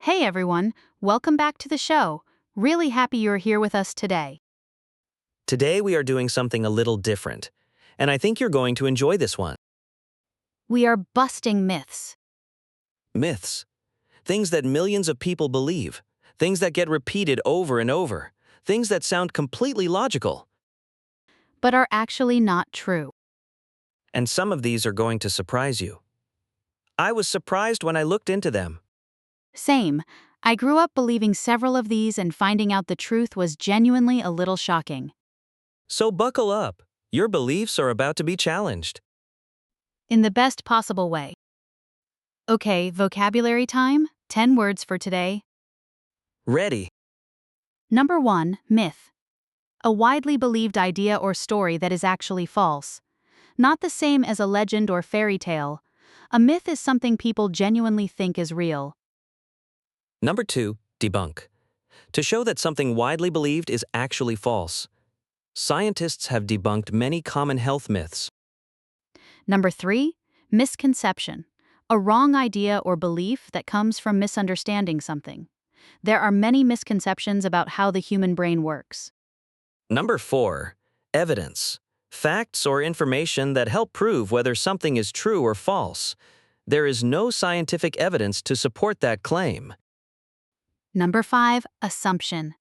Hey everyone, welcome back to the show. Really happy you're here with us today. Today we are doing something a little different, and I think you're going to enjoy this one. We are busting myths, Myths. Things that millions of people believe. Things that get repeated over and over. Things that sound completely logical. but are actually not true. And some of these are going to surprise you. I was surprised when I looked into them. Same, I grew up believing several of these and finding out the truth was genuinely a little shocking. So buckle up. Your beliefs are about to be challenged. In the best possible way. Okay, vocabulary time, 10 words for today. Ready. Number 1, myth. A widely believed idea or story that is actually false. Not the same as a legend or fairy tale. A myth is something people genuinely think is real. Number 2, debunk. To show that something widely believed is actually false. Scientists have debunked many common health myths. Number 3, misconception. A wrong idea or belief that comes from misunderstanding something. There are many misconceptions about how the human brain works. Number 4, evidence. Facts or information that help prove whether something is true or false. There is no scientific evidence to support that claim. Number 5, assumption.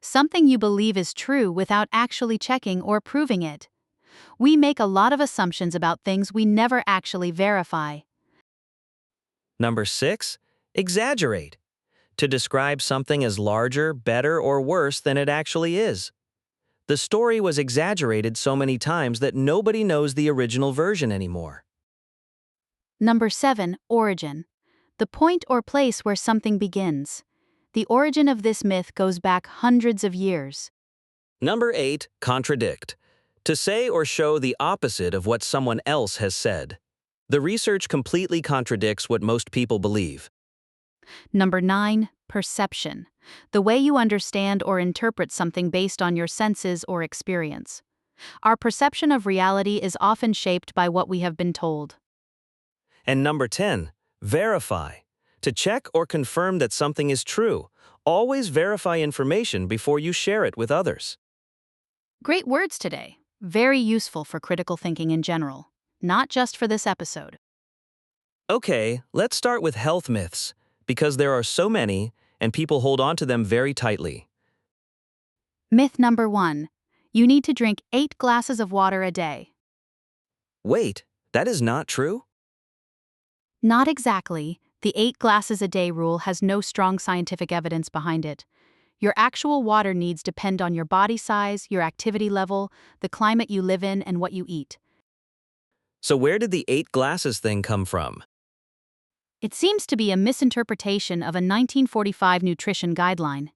Something you believe is true without actually checking or proving it. We make a lot of assumptions about things we never actually verify. Number 6, exaggerate. To describe something as larger, better, or worse than it actually is. The story was exaggerated so many times that nobody knows the original version anymore. Number 7, origin. The point or place where something begins. The origin of this myth goes back hundreds of years. Number 8, contradict. To say or show the opposite of what someone else has said. The research completely contradicts what most people believe. Number 9, perception. The way you understand or interpret something based on your senses or experience. Our perception of reality is often shaped by what we have been told. And number 10, verify. To check or confirm that something is true, always verify information before you share it with others. Great words today. Very useful for critical thinking in general, not just for this episode. Okay, let's start with health myths, because there are so many, and people hold on to them very tightly. Myth number 1. You need to drink 8 glasses of water a day. Wait, that is not true? Not exactly. The 8 glasses a day rule has no strong scientific evidence behind it. Your actual water needs depend on your body size, your activity level, the climate you live in, and what you eat. So where did the 8 glasses thing come from? It seems to be a misinterpretation of a 1945 nutrition guideline.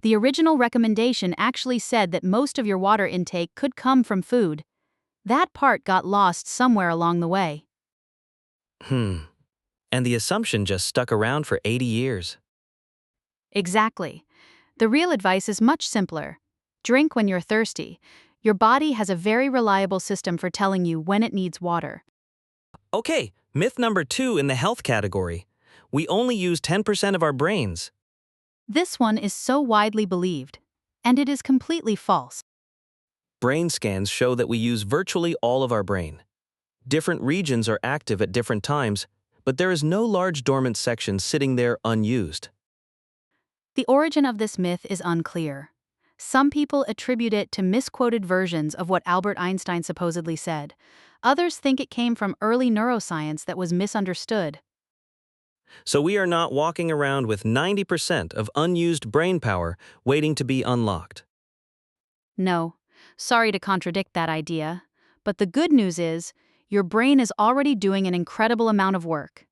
The original recommendation actually said that most of your water intake could come from food. That part got lost somewhere along the way. And the assumption just stuck around for 80 years. Exactly. The real advice is much simpler. Drink when you're thirsty. Your body has a very reliable system for telling you when it needs water. Okay, myth number 2 in the health category. We only use 10% of our brains. This one is so widely believed, and it is completely false. Brain scans show that we use virtually all of our brain. Different regions are active at different times, but there is no large dormant section sitting there unused. The origin of this myth is unclear. Some people attribute it to misquoted versions of what Albert Einstein supposedly said. Others think it came from early neuroscience that was misunderstood. So we are not walking around with 90% of unused brain power waiting to be unlocked. No, sorry to contradict that idea, but the good news is, your brain is already doing an incredible amount of work.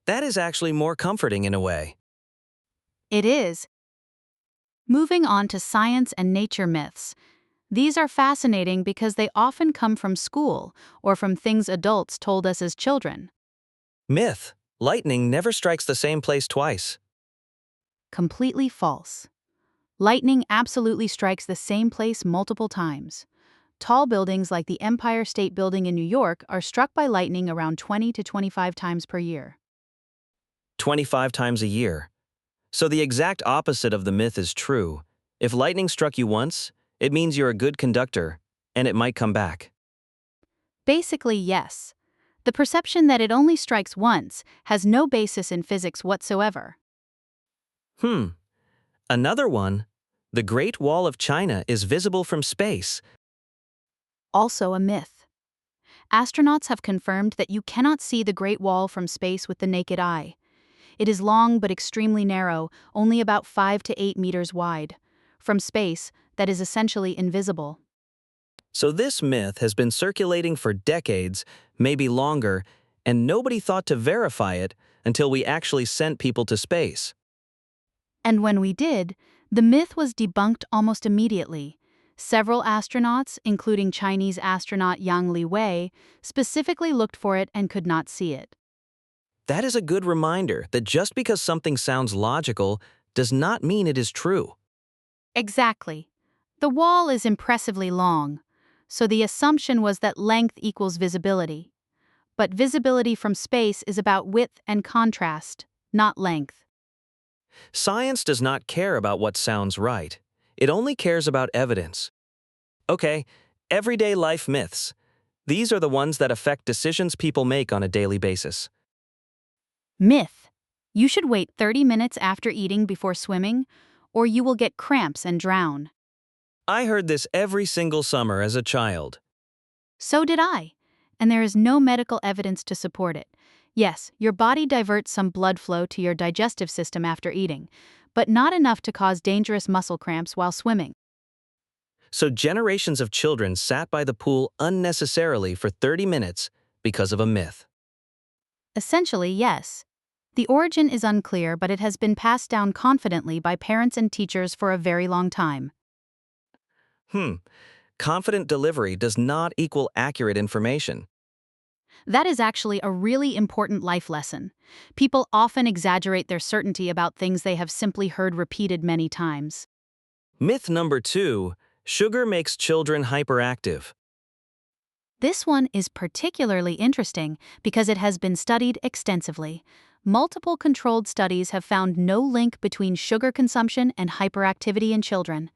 That is actually more comforting in a way. It is. Moving on to science and nature myths. These are fascinating because they often come from school or from things adults told us as children. Myth: lightning never strikes the same place twice. Completely false. Lightning absolutely strikes the same place multiple times. Tall buildings like the Empire State Building in New York are struck by lightning around 20 to 25 times per year. 25 times a year. So the exact opposite of the myth is true. If lightning struck you once, it means you're a good conductor, and it might come back. Basically, yes. The perception that it only strikes once has no basis in physics whatsoever. Another one. The Great Wall of China is visible from space. Also a myth. Astronauts have confirmed that you cannot see the Great Wall from space with the naked eye. It is long but extremely narrow, only about 5 to 8 meters wide. From space, that is essentially invisible. So this myth has been circulating for decades, maybe longer, and nobody thought to verify it until we actually sent people to space. And when we did, the myth was debunked almost immediately. Several astronauts, including Chinese astronaut Yang Liwei, specifically looked for it and could not see it. That is a good reminder that just because something sounds logical does not mean it is true. Exactly. The wall is impressively long, so the assumption was that length equals visibility. But visibility from space is about width and contrast, not length. Science does not care about what sounds right. It only cares about evidence. Okay, everyday life myths. These are the ones that affect decisions people make on a daily basis. Myth. You should wait 30 minutes after eating before swimming, or you will get cramps and drown. I heard this every single summer as a child. So did I. And there is no medical evidence to support it. Yes, your body diverts some blood flow to your digestive system after eating, but not enough to cause dangerous muscle cramps while swimming. So generations of children sat by the pool unnecessarily for 30 minutes because of a myth. Essentially, yes. The origin is unclear, but it has been passed down confidently by parents and teachers for a very long time. Confident delivery does not equal accurate information. That is actually a really important life lesson. People often exaggerate their certainty about things they have simply heard repeated many times. Myth number 2, sugar makes children hyperactive. This one is particularly interesting because it has been studied extensively. Multiple controlled studies have found no link between sugar consumption and hyperactivity in children.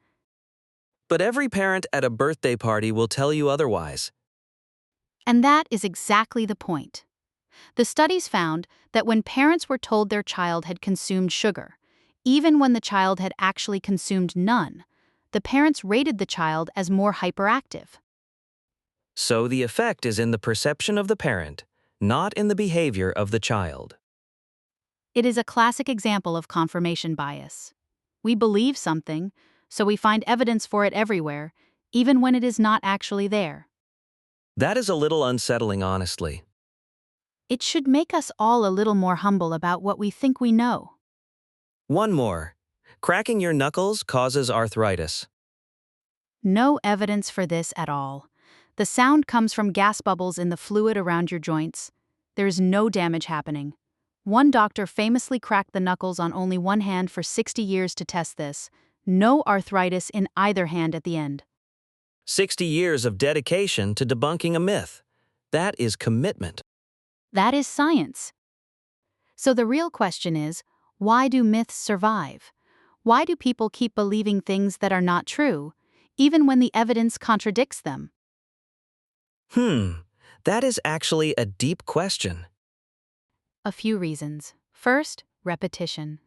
But every parent at a birthday party will tell you otherwise. And that is exactly the point. The studies found that when parents were told their child had consumed sugar, even when the child had actually consumed none, the parents rated the child as more hyperactive. So the effect is in the perception of the parent, not in the behavior of the child. It is a classic example of confirmation bias. We believe something, so we find evidence for it everywhere, even when it is not actually there. That is a little unsettling, honestly. It should make us all a little more humble about what we think we know. One more. Cracking your knuckles causes arthritis. No evidence for this at all. The sound comes from gas bubbles in the fluid around your joints. There is no damage happening. One doctor famously cracked the knuckles on only one hand for 60 years to test this. No arthritis in either hand at the end. 60 years of dedication to debunking a myth. That is commitment. That is science. So the real question is, why do myths survive? Why do people keep believing things that are not true, even when the evidence contradicts them? That is actually a deep question. A few reasons. First, repetition.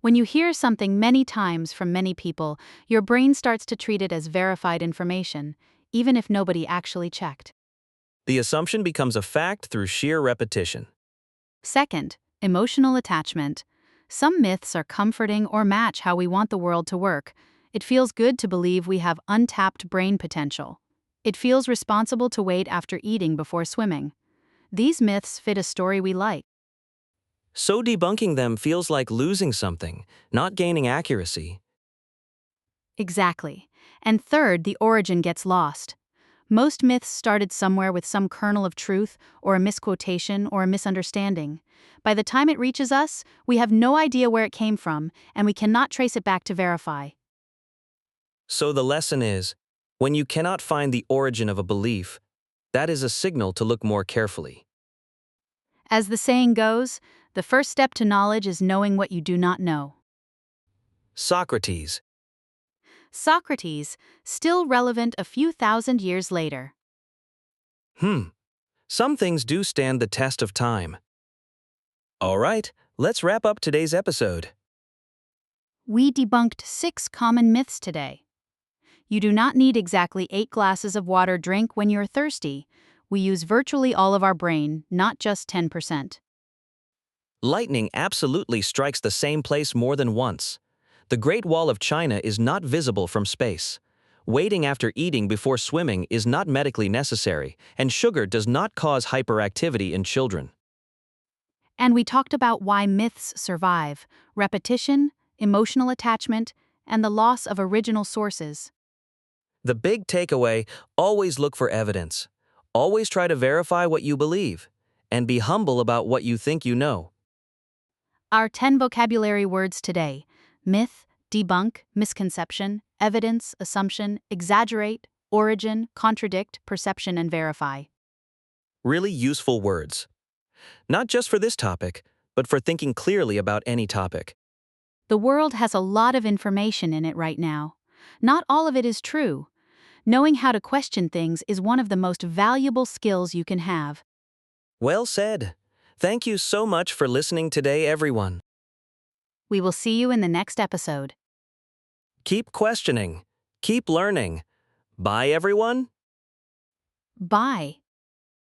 When you hear something many times from many people, your brain starts to treat it as verified information, even if nobody actually checked. The assumption becomes a fact through sheer repetition. Second, emotional attachment. Some myths are comforting or match how we want the world to work. It feels good to believe we have untapped brain potential. It feels responsible to wait after eating before swimming. These myths fit a story we like. So debunking them feels like losing something, not gaining accuracy. Exactly. And third, the origin gets lost. Most myths started somewhere with some kernel of truth, or a misquotation, or a misunderstanding. By the time it reaches us, we have no idea where it came from, and we cannot trace it back to verify. So the lesson is, when you cannot find the origin of a belief, that is a signal to look more carefully. As the saying goes, The first step to knowledge is knowing what you do not know. Socrates. Socrates, still relevant a few thousand years later. Some things do stand the test of time. All right, let's wrap up today's episode. We debunked 6 common myths today. You do not need exactly 8 glasses of water drink when you're thirsty. We use virtually all of our brain, not just 10%. Lightning absolutely strikes the same place more than once. The Great Wall of China is not visible from space. Waiting after eating before swimming is not medically necessary, and sugar does not cause hyperactivity in children. And we talked about why myths survive: repetition, emotional attachment, and the loss of original sources. The big takeaway: always look for evidence. Always try to verify what you believe. And be humble about what you think you know. Our 10 vocabulary words today: myth, debunk, misconception, evidence, assumption, exaggerate, origin, contradict, perception, and verify. Really useful words. Not just for this topic, but for thinking clearly about any topic. The world has a lot of information in it right now. Not all of it is true. Knowing how to question things is one of the most valuable skills you can have. Well said. Thank you so much for listening today, everyone. We will see you in the next episode. Keep questioning. Keep learning. Bye, everyone. Bye.